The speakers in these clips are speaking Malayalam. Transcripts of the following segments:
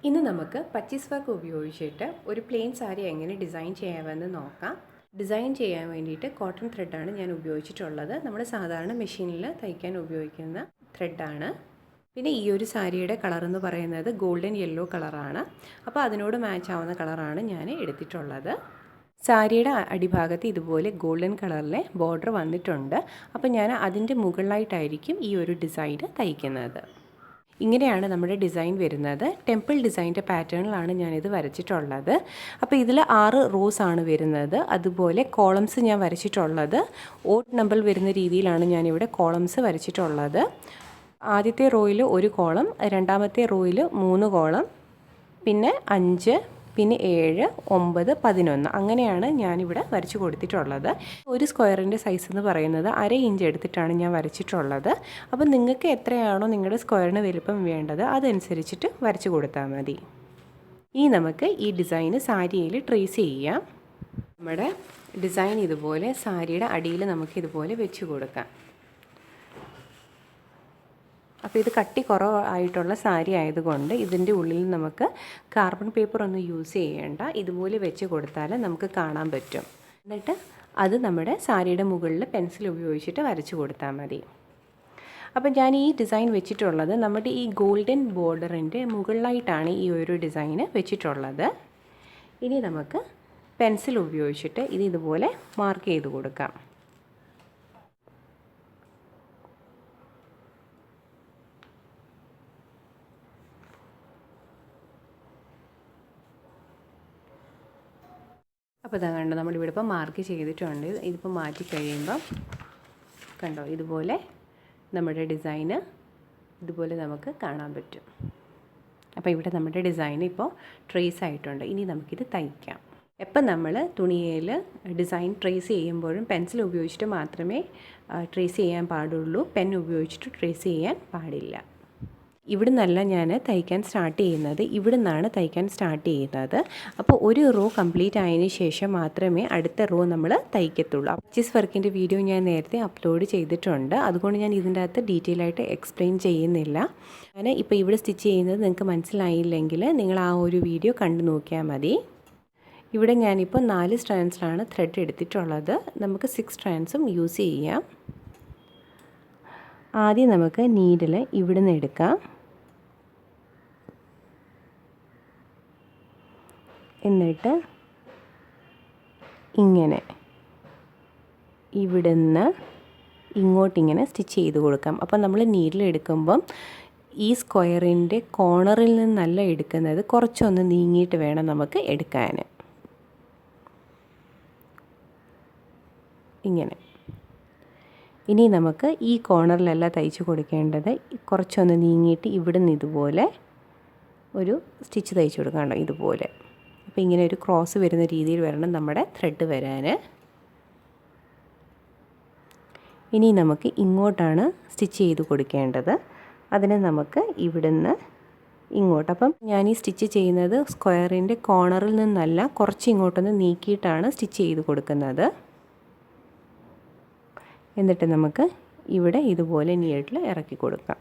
ഇന്ന് നമുക്ക് പച്ചീസ് വർക്ക് ഉപയോഗിച്ചിട്ട് ഒരു പ്ലെയിൻ സാരി എങ്ങനെ ഡിസൈൻ ചെയ്യാമെന്ന് നോക്കാം. ഡിസൈൻ ചെയ്യാൻ വേണ്ടിയിട്ട് കോട്ടൺ ത്രെഡാണ് ഞാൻ ഉപയോഗിച്ചിട്ടുള്ളത്. നമ്മൾ സാധാരണ മെഷീനിൽ തയ്ക്കാൻ ഉപയോഗിക്കുന്ന ത്രെഡാണ്. പിന്നെ ഈ ഒരു സാരിയുടെ കളർ എന്ന് പറയുന്നത് ഗോൾഡൻ യെല്ലോ കളറാണ്. അപ്പോൾ അതിനോട് മാച്ച് ആവുന്ന കളറാണ് ഞാൻ എടുത്തിട്ടുള്ളത്. സാരിയുടെ അടിഭാഗത്ത് ഇതുപോലെ ഗോൾഡൻ കളറിലെ ബോർഡർ വന്നിട്ടുണ്ട്. അപ്പോൾ ഞാൻ അതിൻ്റെ മുകളിലായിട്ടായിരിക്കും ഈ ഒരു ഡിസൈൻ തയ്ക്കുന്നത്. ഇങ്ങനെയാണ് നമ്മുടെ ഡിസൈൻ വരുന്നത്. ടെമ്പിൾ ഡിസൈൻ്റെ പാറ്റേണിലാണ് ഞാനിത് വരച്ചിട്ടുള്ളത്. അപ്പോൾ ഇതിൽ 6 റോസ് ആണ് വരുന്നത്. അതുപോലെ കോളംസ് ഞാൻ വരച്ചിട്ടുള്ളത് ഓഡ് നമ്പർ വരുന്ന രീതിയിലാണ് ഞാനിവിടെ കോളംസ് വരച്ചിട്ടുള്ളത്. ആദ്യത്തെ റോയിൽ 1 കോളം, രണ്ടാമത്തെ റോയിൽ 3 കോളം, പിന്നെ 5, പിന്നെ 7, 9, 11 അങ്ങനെയാണ് ഞാനിവിടെ വരച്ചു കൊടുത്തിട്ടുള്ളത്. ഒരു സ്ക്വയറിൻ്റെ സൈസ് എന്ന് പറയുന്നത് 1/2 ഇഞ്ച് എടുത്തിട്ടാണ് ഞാൻ വരച്ചിട്ടുള്ളത്. അപ്പോൾ നിങ്ങൾക്ക് എത്രയാണോ നിങ്ങളുടെ സ്ക്വയറിന് വലുപ്പം വേണ്ടത് അതനുസരിച്ചിട്ട് വരച്ചു കൊടുത്താൽ മതി. ഇനി നമുക്ക് ഈ ഡിസൈന് സാരിയിൽ ട്രേസ് ചെയ്യാം. നമ്മുടെ ഡിസൈൻ ഇതുപോലെ സാരിയുടെ അടിയിൽ നമുക്ക് ഇതുപോലെ വെച്ച് കൊടുക്കാം. അപ്പോൾ ഇത് കട്ടി കുറവായിട്ടുള്ള സാരി ആയതുകൊണ്ട് ഇതിൻ്റെ ഉള്ളിൽ നമുക്ക് കാർബൺ പേപ്പർ ഒന്നും യൂസ് ചെയ്യേണ്ട. ഇതുപോലെ വെച്ച് കൊടുത്താൽ നമുക്ക് കാണാൻ പറ്റും. എന്നിട്ട് അത് നമ്മുടെ സാരിയുടെ മുകളിൽ പെൻസിൽ ഉപയോഗിച്ചിട്ട് വരച്ച് കൊടുത്താൽ മതി. അപ്പോൾ ഞാൻ ഈ ഡിസൈൻ വെച്ചിട്ടുള്ളത് നമ്മുടെ ഈ ഗോൾഡൻ ബോർഡറിൻ്റെ മുകളിലായിട്ടാണ് ഈ ഒരു ഡിസൈന് വെച്ചിട്ടുള്ളത്. ഇനി നമുക്ക് പെൻസിൽ ഉപയോഗിച്ചിട്ട് ഇത് ഇതുപോലെ മാർക്ക് ചെയ്ത് കൊടുക്കാം. അപ്പോൾ ഇതാ കണ്ടോ, നമ്മളിവിടെ ഇപ്പോൾ മാർക്ക് ചെയ്തിട്ടുണ്ട്. ഇതിപ്പോൾ മാറ്റി കഴിയുമ്പം കണ്ടോ ഇതുപോലെ നമ്മുടെ ഡിസൈന് ഇതുപോലെ നമുക്ക് കാണാൻ പറ്റും. അപ്പോൾ ഇവിടെ നമ്മുടെ ഡിസൈൻ ഇപ്പോൾ ട്രേസ് ആയിട്ടുണ്ട്. ഇനി നമുക്കിത് തയ്ക്കാം. എപ്പം നമ്മൾ തുണിയിൽ ഡിസൈൻ ട്രേസ് ചെയ്യുമ്പോഴും പെൻസിൽ ഉപയോഗിച്ചിട്ട് മാത്രമേ ട്രേസ് ചെയ്യാൻ പാടുള്ളൂ. പെൻ ഉപയോഗിച്ചിട്ട് ട്രേസ് ചെയ്യാൻ പാടില്ല. ഇവിടെ നിന്നല്ല ഞാൻ തയ്ക്കാൻ സ്റ്റാർട്ട് ചെയ്യുന്നത്, ഇവിടെ നിന്നാണ് തയ്ക്കാൻ സ്റ്റാർട്ട് ചെയ്യുന്നത്. അപ്പോൾ ഒരു റോ കംപ്ലീറ്റ് ആയതിനു ശേഷം മാത്രമേ അടുത്ത റോ നമ്മൾ തയ്ക്കത്തുള്ളൂ. പർച്ചേസ് വർക്കിൻ്റെ വീഡിയോ ഞാൻ നേരത്തെ അപ്ലോഡ് ചെയ്തിട്ടുണ്ട്. അതുകൊണ്ട് ഞാൻ ഇതിൻ്റെ അകത്ത് ഡീറ്റെയിൽ ആയിട്ട് എക്സ്പ്ലെയിൻ ചെയ്യുന്നില്ല. ഞാൻ ഇപ്പോൾ ഇവിടെ സ്റ്റിച്ച് ചെയ്യുന്നത് നിങ്ങൾക്ക് മനസ്സിലായില്ലെങ്കിൽ നിങ്ങൾ ആ ഒരു വീഡിയോ കണ്ടു നോക്കിയാൽ മതി. ഇവിടെ ഞാനിപ്പോൾ 4 സ്ട്രാൻഡ്സിലാണ് ത്രെഡ് എടുത്തിട്ടുള്ളത്. നമുക്ക് 6 സ്ട്രാൻഡ്സും യൂസ് ചെയ്യാം. ആദ്യം നമുക്ക് നീഡിൽ ഇവിടെ നിന്ന് എടുക്കാം. എന്നിട്ട് ഇങ്ങനെ ഇവിടുന്ന് ഇങ്ങോട്ടിങ്ങനെ സ്റ്റിച്ച് ചെയ്ത് കൊടുക്കാം. അപ്പോൾ നമ്മൾ നീഡിൽ എടുക്കുമ്പം ഈ സ്ക്വയറിൻ്റെ കോർണറിൽ നിന്നല്ല എടുക്കുന്നത്, കുറച്ചൊന്ന് നീങ്ങിയിട്ട് വേണം നമുക്ക് എടുക്കാൻ. ഇങ്ങനെ. ഇനി നമുക്ക് ഈ കോർണറിലല്ല തയ്ച്ച് കൊടുക്കേണ്ടത്, കുറച്ചൊന്ന് നീങ്ങിയിട്ട് ഇവിടുന്ന് ഇതുപോലെ ഒരു സ്റ്റിച്ച് തയ്ച്ച് കൊടുക്കണം. ഇതുപോലെ. അപ്പോൾ ഇങ്ങനെ ഒരു ക്രോസ് വരുന്ന രീതിയിൽ വരണം നമ്മുടെ ത്രെഡ് വരാൻ. ഇനി നമുക്ക് ഇങ്ങോട്ടാണ് സ്റ്റിച്ച് ചെയ്ത് കൊടുക്കേണ്ടത്. അതിന് നമുക്ക് ഇവിടുന്ന് ഇങ്ങോട്ട്. അപ്പം ഞാൻ ഈ സ്റ്റിച്ച് ചെയ്യുന്നത് സ്ക്വയറിൻ്റെ കോർണറിൽ നിന്നല്ല, കുറച്ച് ഇങ്ങോട്ടൊന്ന് നീക്കിയിട്ടാണ് സ്റ്റിച്ച് ചെയ്ത് കൊടുക്കുന്നത്. എന്നിട്ട് നമുക്ക് ഇവിടെ ഇതുപോലെ നീട്ടിൽ ഇറക്കി കൊടുക്കാം.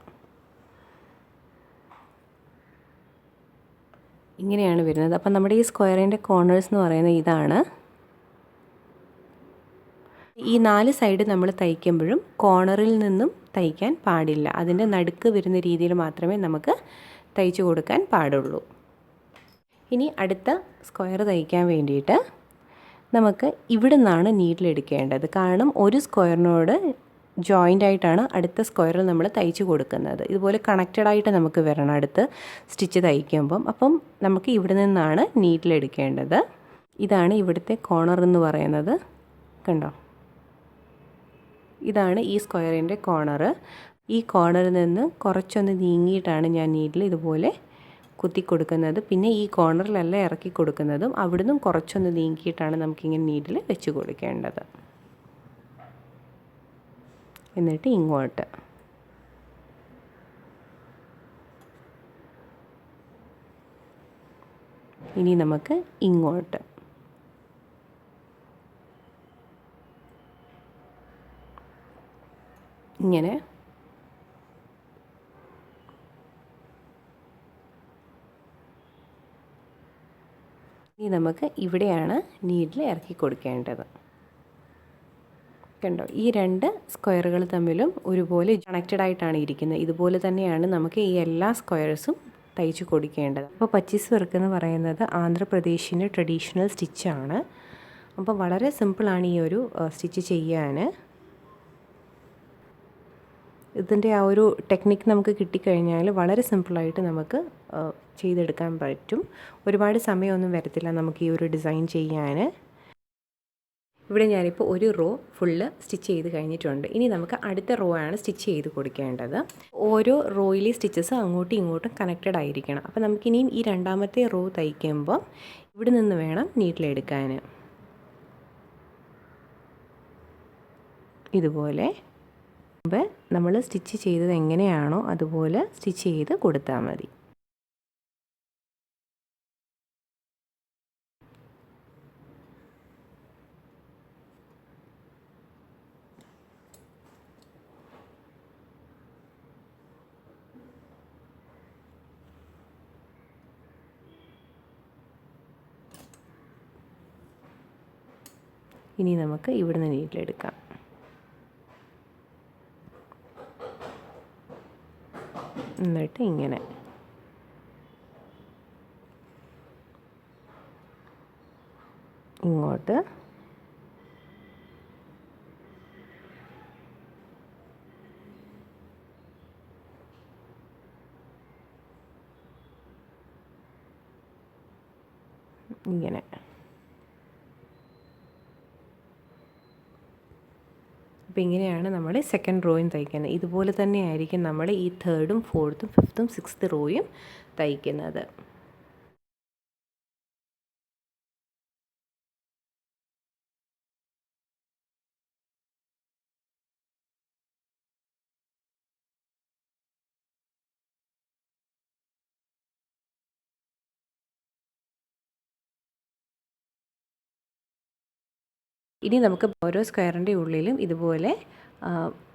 ഇങ്ങനെയാണ് വരുന്നത്. അപ്പം നമ്മുടെ ഈ സ്ക്വയറിൻ്റെ കോർണേഴ്സ് എന്ന് പറയുന്നത് ഇതാണ്. ഈ 4 സൈഡ് നമ്മൾ തയ്ക്കുമ്പോഴും കോർണറിൽ നിന്നും തയ്ക്കാൻ പാടില്ല. അതിൻ്റെ നടുക്ക് വരുന്ന രീതിയിൽ മാത്രമേ നമുക്ക് തയ്ച്ചു കൊടുക്കാൻ പാടുള്ളൂ. ഇനി അടുത്ത സ്ക്വയർ തയ്ക്കാൻ വേണ്ടിയിട്ട് നമുക്ക് ഇവിടെ നിന്നാണ് നീഡിൽ എടുക്കേണ്ടത്. കാരണം ഒരു സ്ക്വയറിനോട് ജോയിൻ്റ് ആയിട്ടാണ് അടുത്ത സ്ക്വയറിൽ നമ്മൾ തയ്ച്ച് കൊടുക്കുന്നത്. ഇതുപോലെ കണക്റ്റഡ് ആയിട്ട് നമുക്ക് വരണം അടുത്ത് സ്റ്റിച്ച് തയ്ക്കുമ്പം. അപ്പം നമുക്ക് ഇവിടെ നിന്നാണ് നീഡിൽ എടുക്കേണ്ടത്. ഇതാണ് ഇവിടുത്തെ കോർണർ എന്ന് പറയുന്നത്. കണ്ടോ, ഇതാണ് ഈ സ്ക്വയറിൻ്റെ കോർണർ. ഈ കോർണറിൽ നിന്ന് കുറച്ചൊന്ന് നീങ്ങിയിട്ടാണ് ഞാൻ നീഡിൽ ഇതുപോലെ കുത്തി കൊടുക്കുന്നത്. പിന്നെ ഈ കോർണറിലല്ല ഇറക്കി കൊടുക്കുന്നതും അവിടുന്ന് കുറച്ചൊന്ന് നീക്കിയിട്ടാണ് നമുക്കിങ്ങനെ നീഡിൽ വെച്ച് കൊടുക്കേണ്ടത്. എന്നിട്ട് ഇങ്ങോട്ട്. ഇനി നമുക്ക് ഇങ്ങോട്ട്. ഇങ്ങനെ ഇനി നമുക്ക് ഇവിടെയാണ് നീഡിൽ ഇറക്കി കൊടുക്കേണ്ടത്. കണ്ടോ, ഈ 2 സ്ക്വയറുകൾ തമ്മിലും ഒരുപോലെ കണക്റ്റഡ് ആയിട്ടാണ് ഇരിക്കുന്നത്. ഇതുപോലെ തന്നെയാണ് നമുക്ക് ഈ എല്ലാ സ്ക്വയർസും തയ്ച്ച് കൊടുക്കേണ്ടത്. അപ്പോൾ പച്ചീസ് വർക്ക് എന്ന് പറയുന്നത് ആന്ധ്രാപ്രദേശിൻ്റെ ട്രഡീഷണൽ സ്റ്റിച്ചാണ്. അപ്പോൾ വളരെ സിമ്പിളാണ് ഈ ഒരു സ്റ്റിച്ച് ചെയ്യാൻ. ഇതിൻ്റെ ആ ഒരു ടെക്നിക്ക് നമുക്ക് കിട്ടിക്കഴിഞ്ഞാൽ വളരെ സിമ്പിളായിട്ട് നമുക്ക് ചെയ്തെടുക്കാൻ പറ്റും. ഒരുപാട് സമയമൊന്നും വരത്തില്ല നമുക്ക് ഈ ഒരു ഡിസൈൻ ചെയ്യാൻ. ഇവിടെ ഞാനിപ്പോൾ ഒരു റോ ഫുള്ള് സ്റ്റിച്ച് ചെയ്ത് കഴിഞ്ഞിട്ടുണ്ട്. ഇനി നമുക്ക് അടുത്ത റോ ആണ് സ്റ്റിച്ച് ചെയ്ത് കൊടുക്കേണ്ടത്. ഓരോ റോയിലെ സ്റ്റിച്ചസ് അങ്ങോട്ടും ഇങ്ങോട്ടും കണക്റ്റഡ് ആയിരിക്കണം. അപ്പോൾ നമുക്കിനിയും ഈ രണ്ടാമത്തെ റോ തയ്ക്കുമ്പോൾ ഇവിടെ നിന്ന് വേണം നീഡിലെടുക്കാൻ. ഇതുപോലെ നമ്മൾ സ്റ്റിച്ച് ചെയ്തത് എങ്ങനെയാണോ അതുപോലെ സ്റ്റിച്ച് ചെയ്ത് കൊടുത്താൽ മതി. ഇനി നമുക്ക് ഇവിടുന്ന് നീഡിലെടുക്കാം. എന്നിട്ട് ഇങ്ങനെ ഇങ്ങോട്ട് ഇങ്ങനെ. അപ്പോൾ ഇങ്ങനെയാണ് നമ്മൾ സെക്കൻഡ് റോയും തയ്ക്കുന്നത്. ഇതുപോലെ തന്നെയായിരിക്കും നമ്മൾ ഈ 3rd, 4th, 5th, 6th റോയും തയ്ക്കുന്നത്. ഇനി നമുക്ക് ഓരോ സ്ക്വയറിൻ്റെ ഉള്ളിലും ഇതുപോലെ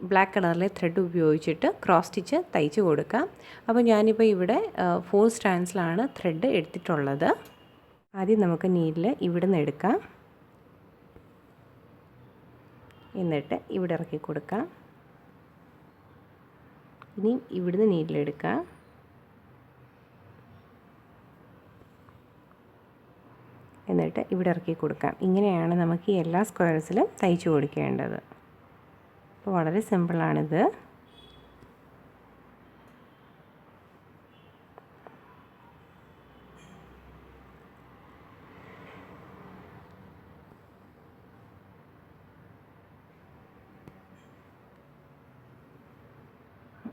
ബ്ലാക്ക് കളറിലെ ത്രെഡ് ഉപയോഗിച്ചിട്ട് ക്രോസ് സ്റ്റിച്ച് തയ്ച്ച് കൊടുക്കാം. അപ്പോൾ ഞാനിപ്പോൾ ഇവിടെ 4 സ്ട്രാൻഡ്സിലാണ് ത്രെഡ് എടുത്തിട്ടുള്ളത്. ആദ്യം നമുക്ക് നീഡിൽ ഇവിടെ നിന്ന് എടുക്കാം. എന്നിട്ട് ഇവിടെ ഇറക്കി കൊടുക്കാം. ഇനിയും ഇവിടുന്ന് നീഡിലെടുക്കാം. എന്നിട്ട് ഇവിടെ ഇറക്കി കൊടുക്കാം. ഇങ്ങനെയാണ് നമുക്ക് ഈ എല്ലാ സ്ക്വയർസിലും തയ്ച്ച് കൊടുക്കേണ്ടത്. അപ്പോൾ വളരെ സിമ്പിളാണിത്.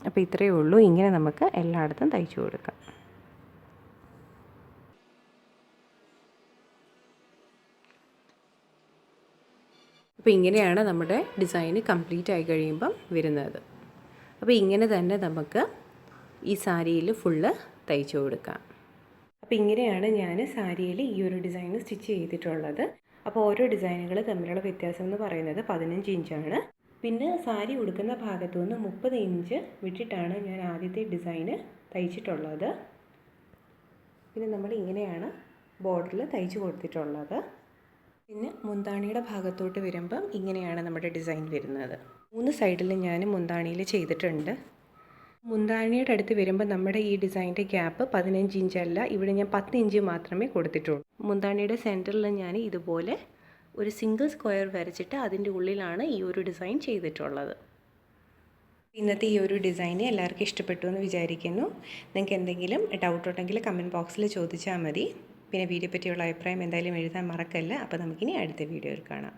അപ്പോൾ ഇത്രയേ ഉള്ളൂ. ഇങ്ങനെ നമുക്ക് എല്ലായിടത്തും തയ്ച്ച് കൊടുക്കാം. അപ്പോൾ ഇങ്ങനെയാണ് നമ്മുടെ ഡിസൈൻ കംപ്ലീറ്റ് ആയി കഴിയുമ്പം വരുന്നത്. അപ്പോൾ ഇങ്ങനെ തന്നെ നമുക്ക് ഈ സാരിയിൽ ഫുള്ള് തയ്ച്ചു കൊടുക്കാം. അപ്പോൾ ഇങ്ങനെയാണ് ഞാൻ സാരിയിൽ ഈ ഒരു ഡിസൈൻ സ്റ്റിച്ച് ചെയ്തിട്ടുള്ളത്. അപ്പോൾ ഓരോ ഡിസൈനുകൾ തമ്മിലുള്ള വ്യത്യാസം എന്ന് പറയുന്നത് 15 ഇഞ്ചാണ്. പിന്നെ സാരി ഉടുക്കുന്ന ഭാഗത്തു നിന്ന് 30 ഇഞ്ച് വിട്ടിട്ടാണ് ഞാൻ ആദ്യത്തെ ഡിസൈന് തയ്ച്ചിട്ടുള്ളത്. പിന്നെ നമ്മൾ ഇങ്ങനെയാണ് ബോർഡറിൽ തയ്ച്ചു കൊടുത്തിട്ടുള്ളത്. പിന്നെ മുന്താണിയുടെ ഭാഗത്തോട്ട് വരുമ്പം ഇങ്ങനെയാണ് നമ്മുടെ ഡിസൈൻ വരുന്നത്. 3 സൈഡിലും ഞാൻ മുന്താണിയിൽ ചെയ്തിട്ടുണ്ട്. മുന്താണിയുടെ അടുത്ത് വരുമ്പോൾ നമ്മുടെ ഈ ഡിസൈൻ്റെ ഗ്യാപ്പ് 15 ഇഞ്ചല്ല, ഇവിടെ ഞാൻ 10 ഇഞ്ച് മാത്രമേ കൊടുത്തിട്ടുള്ളൂ. മുന്താണിയുടെ സെൻറ്ററിൽ ഞാൻ ഇതുപോലെ ഒരു സിംഗിൾ സ്ക്വയർ വരച്ചിട്ട് അതിൻ്റെ ഉള്ളിലാണ് ഈ ഒരു ഡിസൈൻ ചെയ്തിട്ടുള്ളത്. ഇന്നത്തെ ഈ ഒരു ഡിസൈൻ എല്ലാവർക്കും ഇഷ്ടപ്പെട്ടു എന്ന് വിചാരിക്കുന്നു. നിങ്ങൾക്ക് എന്തെങ്കിലും ഡൗട്ട് ഉണ്ടെങ്കിൽ കമൻറ്റ് ബോക്സിൽ ചോദിച്ചാൽ മതി. പിന്നെ വീഡിയോ പറ്റിയുള്ള അഭിപ്രായം എന്തായാലും എഴുതാൻ മറക്കല്ല. അപ്പോൾ നമുക്കിനി അടുത്ത വീഡിയോയിൽ കാണാം.